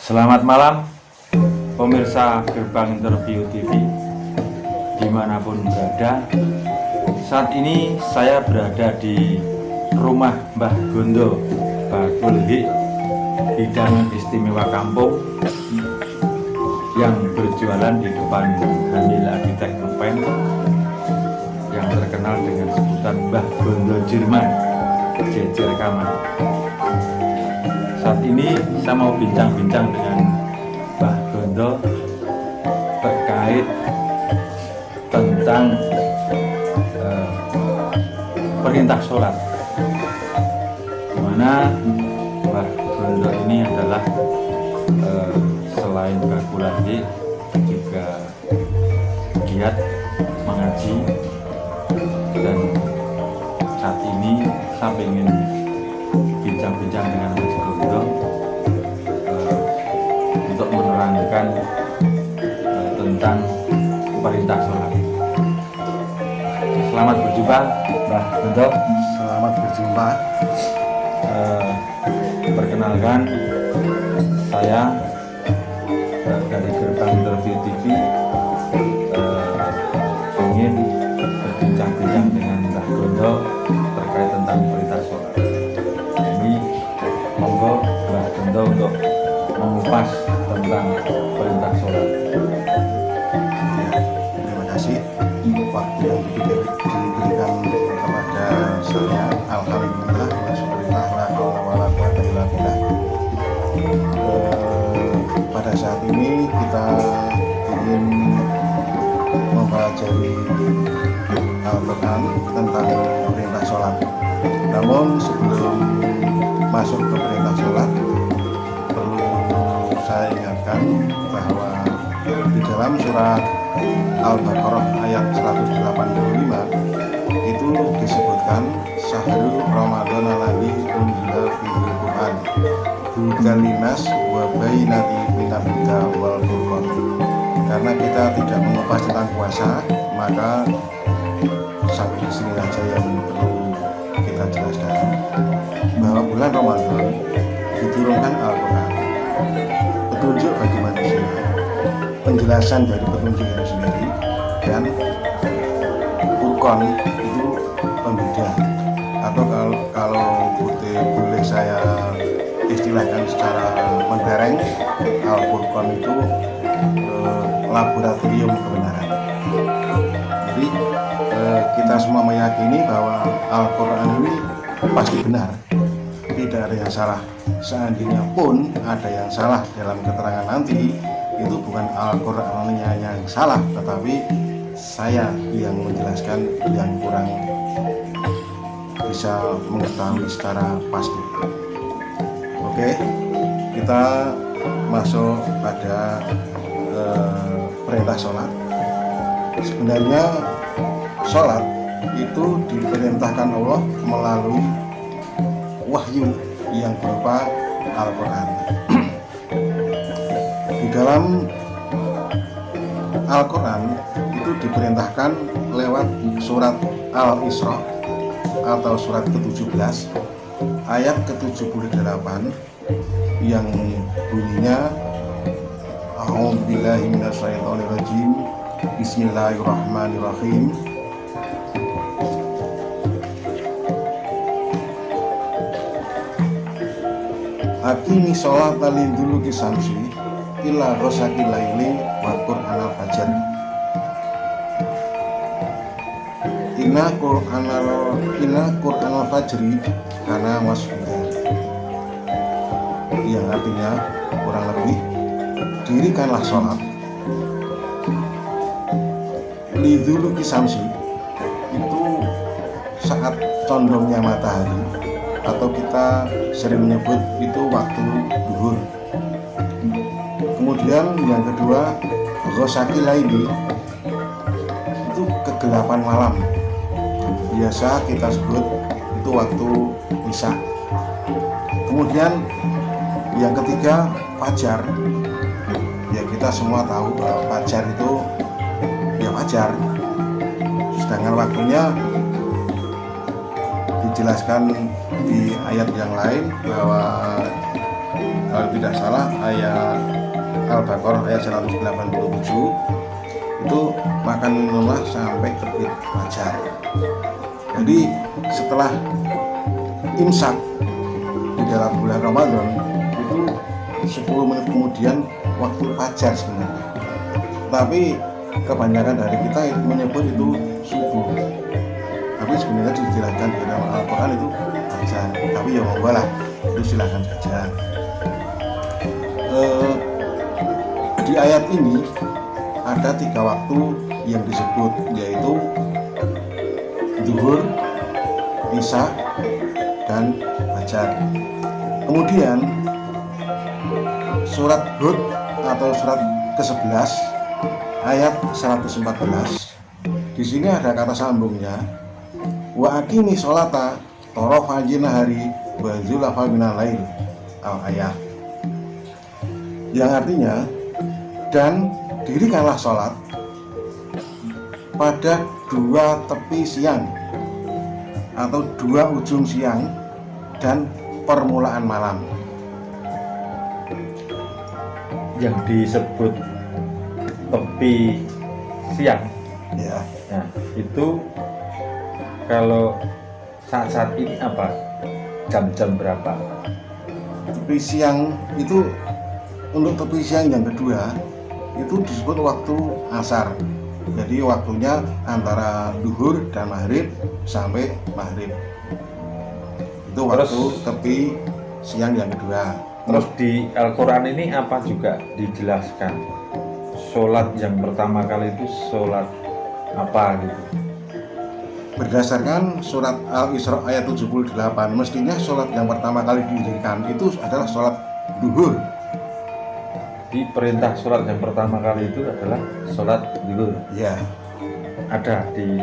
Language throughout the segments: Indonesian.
Selamat malam pemirsa Gerbang Interview TV dimanapun berada. Saat ini saya berada di rumah Mbah Gondo Bagulhi, hidangan istimewa kampung yang berjualan di depan Hamil Arsitek Ngepen yang terkenal dengan sebutan Mbah Gondo Jerman jejer kamar. Saat ini saya mau bincang-bincang dengan Mbah Gondo terkait tentang perintah sholat, dimana Mbah Gondo ini adalah selain bakulandi juga giat mengaji, dan saat ini saya ingin bincang-bincang dengan Mas Gondo untuk menerangkan tentang perintah sholat. Selamat berjumpa Mbah Gondo. Selamat berjumpa. Perkenalkan, saya dari Gerbang Interview TV ingin berbincang-bincang dengan Mbah Gondo terkait tentang perintah sholat. Ini monggo Mbah Gondo untuk mengupas tentang perintah sholat. Terima kasih waktu yang diberikan kepada saya. Alhamdulillah wa syukurillah la haula wala quwwata illa billah. Pada saat ini kita ingin mempelajari Al-Quran tentang perintah sholat. Namun sebelum masuk ke perintah sholat, perlu saya ingatkan bahwa di dalam surat Al-Baqarah ayat 185 itu disebutkan Syahrul Ramadan alladzi unzila fihil Qur'an hudal linnas wa bayyinatin minal huda wal furqan. Karena kita tidak mengupas tentang puasa, maka sampai di sini saja yang perlu kita jelaskan, bahwa bulan Ramadan diturunkan Al-Quran, petunjuk bagi manusia, penjelasan dari petunjuk itu sendiri, dan Furqan itu pembeda, atau kalau boleh saya istilahkan secara mentereng, Al-Furqan itu laboratorium kebenaran. Jadi kita semua meyakini bahwa Al-Quran ini pasti benar, tidak ada yang salah. Seandainya pun ada yang salah dalam keterangan nanti, itu bukan Al-Qurannya yang salah, tetapi saya yang menjelaskan yang kurang bisa mengetahui secara pasti. Oke, kita masuk pada perintah sholat. Sebenarnya sholat itu diperintahkan Allah melalui wahyu yang berupa Al-Quran. Di dalam Al-Quran itu diperintahkan lewat surat Al-Isra atau surat ke-17 ayat ke-78 yang bunyinya A'udzubillahi minasyaitonirrajim. Bismillahirrahmanirrahim. Aqimi sholata liduluki samsi ila ghasaqil laili wa qur'anal fajr. Inna qur'anal fajri kana mas'uda. Yang artinya kurang lebih, dirikanlah sholat liduluki samsi, itu saat condongnya matahari, atau kita sering menyebut itu waktu duhur. Kemudian yang kedua, ghasaqil laili, itu kegelapan malam, biasa kita sebut itu waktu isya. Kemudian yang ketiga, fajar. Ya kita semua tahu bahwa fajar itu ya fajar, sedangkan waktunya dijelaskan di ayat yang lain bahwa kalau tidak salah ayat Al-Baqarah ayat 187, itu makan minumlah sampai terbit fajar. Jadi setelah imsak di dalam bulan Ramadan itu 10 menit kemudian waktu fajar sebenarnya, tapi kebanyakan dari kita menyebut itu subuh, tapi sebenarnya dijelaskan di dalam Al-Quran itu fajar. Tapi ya monggo lah, itu silakan saja. Di ayat ini ada 3 waktu yang disebut, yaitu zuhur, isya, dan fajar. Kemudian surat Hud atau surat ke-11 ayat 114, di sini ada kata sambungnya, wa aqimi sholata tarafal nahari wa zulafan minal lail al-ayat, yang artinya, dan dirikanlah sholat pada 2 tepi siang atau 2 ujung siang dan permulaan malam. Yang disebut tepi siang Ya, nah itu kalau saat-saat ini apa, jam-jam berapa? tepi siang itu, untuk tepi siang yang kedua itu disebut waktu asar. Jadi waktunya antara duhur dan maghrib sampai maghrib. Itu waktu tepi siang yang kedua. Terus di Al-Quran ini apa juga dijelaskan? Sholat yang pertama kali itu sholat apa gitu? Berdasarkan surat Al-Isra ayat 78, mestinya sholat yang pertama kali didirikan itu adalah sholat duhur. Di perintah sholat yang pertama kali itu adalah sholat zuhur. Ya, Ada di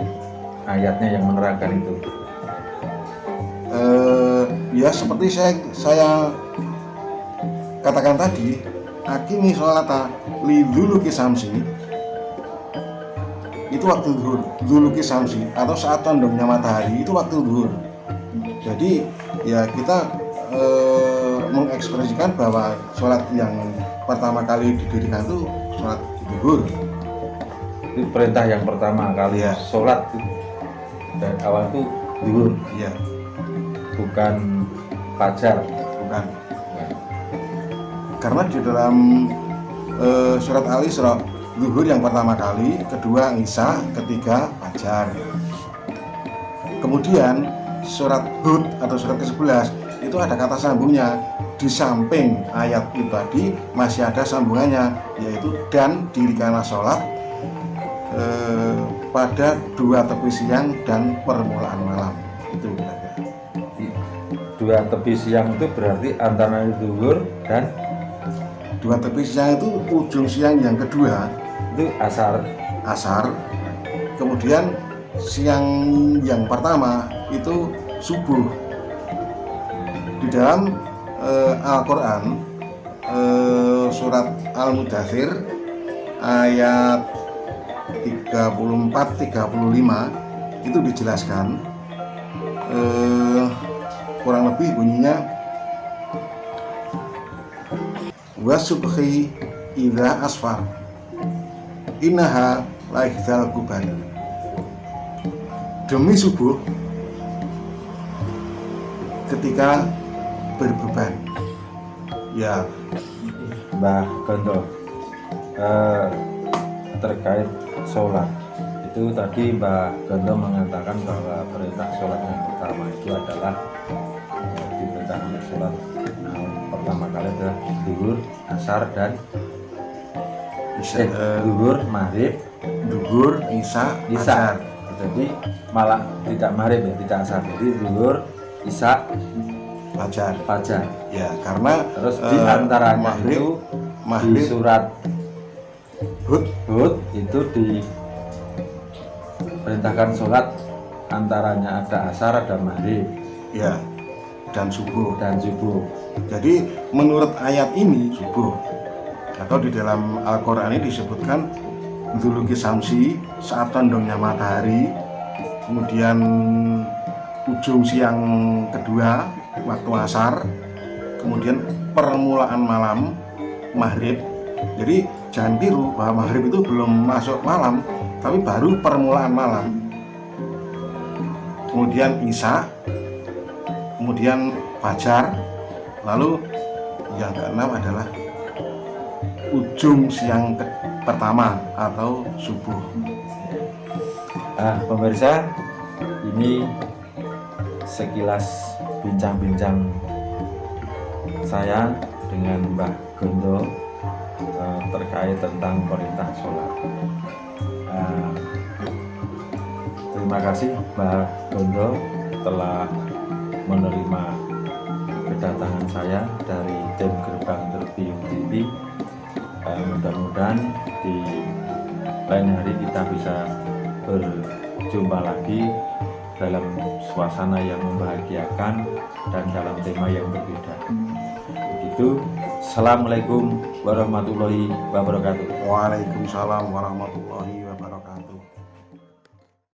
ayatnya yang menerangkan itu. Ya seperti saya katakan tadi, aqimi sholata lidzuluki samsi, itu waktu zuhur. Dzuluki samsi atau saat condongnya matahari itu waktu zuhur. Jadi ya kita mengekspresikan bahwa sholat yang pertama kali didirikan itu sholat zuhur. Itu perintah yang pertama kali Ya. sholat dan awal itu zuhur, Iya, bukan fajar. bukan. Karena di dalam surat Al-Isra, zuhur yang pertama kali, kedua isya, ketiga fajar. Kemudian surat Hud atau surat ke-11 itu ada kata sambungnya. Di samping ayat itu tadi masih ada sambungannya, yaitu dan dirikanlah sholat pada 2 tepi siang dan permulaan malam. Itu kira-kira. 2 tepi siang itu berarti antara zuhur dan 2 tepi siang itu ujung siang yang kedua itu asar. Kemudian siang yang pertama itu subuh. Di dalam Al-Quran surat Al-Mudathir ayat 34-35 itu dijelaskan, kurang lebih bunyinya, wasubhi idza asfar innaha laikdzal kubar, demi subuh ketika berbeban. Ya, Mbah Gondo, terkait sholat itu tadi Mbah Gondo mengatakan bahwa perintah sholat yang pertama itu adalah diperintahkan sholat pertama kali adalah zuhur, asar, dan zuhur, maghrib, duhur, isya, isya. fajar. Jadi malah tidak maghrib ya, tidak asar. Jadi zuhur, isya, fajar. Ya, karena Terus di antaranya itu di surat Hud itu diperintahkan sholat antaranya ada asar, ada maghrib, ya, dan subuh. Jadi menurut ayat ini subuh, atau di dalam Al-Quran ini disebutkan dzuluki samsi, saat condongnya matahari, kemudian ujung siang kedua waktu asar, kemudian permulaan malam maghrib. Jadi jangan tiru bahwa maghrib itu belum masuk malam, tapi baru permulaan malam. Kemudian isya, kemudian fajar, lalu yang keenam adalah ujung siang pertama atau subuh. Pemirsa, ini sekilas bincang-bincang saya dengan Mbah Gondo terkait tentang perintah sholat. Terima kasih Mbah Gondo telah menerima kedatangan saya dari tim Gerbang Terbiung TV. Mudah-mudahan di lain hari kita bisa berjumpa lagi dalam suasana yang membahagiakan dan dalam tema yang berbeda. Begitu. Assalamualaikum warahmatullahi wabarakatuh. Waalaikumsalam warahmatullahi wabarakatuh.